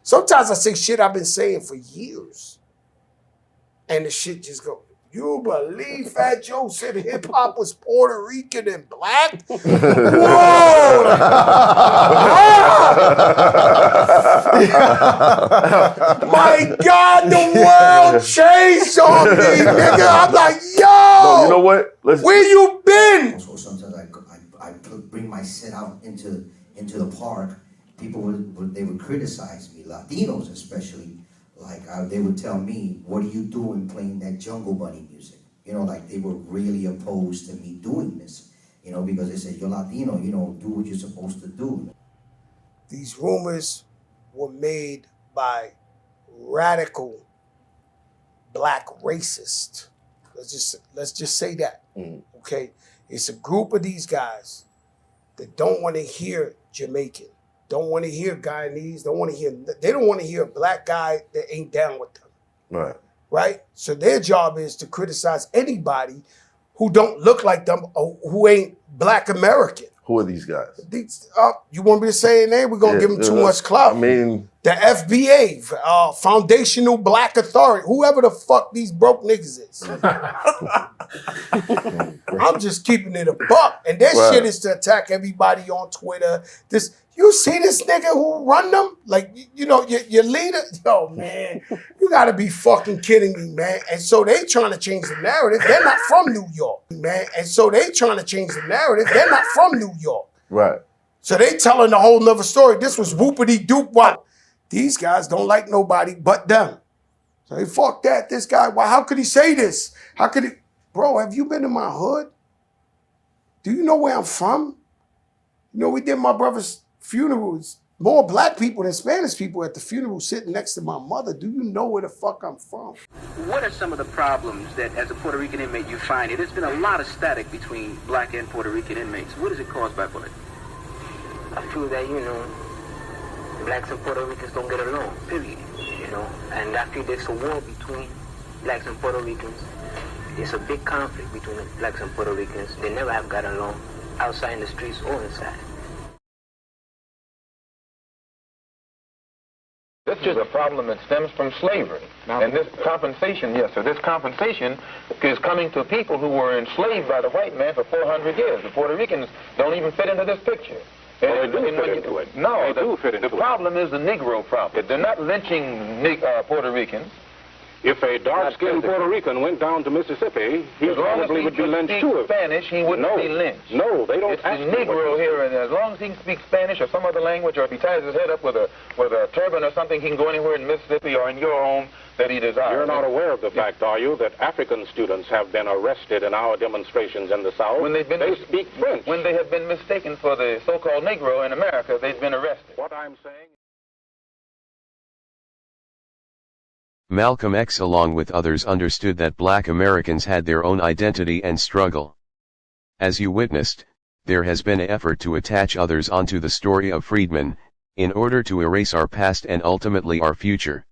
Sometimes I say shit I've been saying for years. And the shit just go, you believe Fat Joe said hip hop was Puerto Rican and black? Whoa! My God, the world changed on me, nigga. I'm like, yo! No, you know what? Where you been? So sometimes I bring my set out into the park. People would criticize me, Latinos especially. Like they would tell me, "What are you doing playing that Jungle Bunny music?" You know, like they were really opposed to me doing this. You know, because they said, "You're Latino, you know, do what you're supposed to do." These rumors were made by radical black racists. Let's just say that. Okay, it's a group of these guys that don't want to hear Jamaican. Don't want to hear Guyanese, they don't want to hear a black guy that ain't down with them. Right. Right? So their job is to criticize anybody who don't look like them or who ain't black American. Who are these guys? You want me to say their name? We're going to give them too much clout. I mean... The FBA, Foundational Black Authority, whoever the fuck these broke niggas is. I'm just keeping it a buck. And their shit is to attack everybody on Twitter. You see this nigga who run them? Like, you know, your leader? Yo, man, you gotta be fucking kidding me, man. And so they trying to change the narrative. They're not from New York, man. And so they trying to change the narrative. They're not from New York. Right. So they telling a whole nother story. This was whoopity-doop. What? These guys don't like nobody but them. So they fuck that. This guy, well, how could he say this? How could he? Bro, have you been to my hood? Do you know where I'm from? You know, we did my brother's funerals. More black people than Spanish people at the funeral sitting next to my mother. Do you know where the fuck I'm from? What are some of the problems that, as a Puerto Rican inmate, you find? There's been a lot of static between black and Puerto Rican inmates. What is it caused by, Bullet? I feel that, you know, blacks and Puerto Ricans don't get along, period, you know, and I feel there's a war between blacks and Puerto Ricans. There's a big conflict between the blacks and Puerto Ricans. They never have got along outside in the streets or inside. This is a problem that stems from slavery. And this compensation, yes, sir, this compensation is coming to people who were enslaved by the white man for 400 years. The Puerto Ricans don't even fit into this picture. Well, they do fit into it. No, they do fit into it. The problem is the Negro problem. They're not lynching Puerto Ricans. If a dark-skinned Puerto Rican went down to Mississippi, he probably would be lynched too. Spanish, he wouldn't be lynched. No, they don't. It's the Negro here, and as long as he can speak Spanish or some other language, or if he ties his head up with a turban or something, he can go anywhere in Mississippi or in your home that he desires. You're not aware of the fact, are you, that African students have been arrested in our demonstrations in the South? When they speak French. When they have been mistaken for the so-called Negro in America, they've been arrested. What I'm saying... Malcolm X along with others understood that black Americans had their own identity and struggle. As you witnessed, there has been an effort to attach others onto the story of freedmen, in order to erase our past and ultimately our future.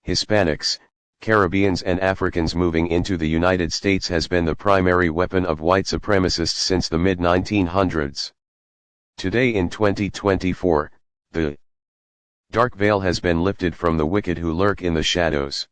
Hispanics, Caribbeans and Africans moving into the United States has been the primary weapon of white supremacists since the mid-1900s. Today in 2024, the dark veil has been lifted from the wicked who lurk in the shadows.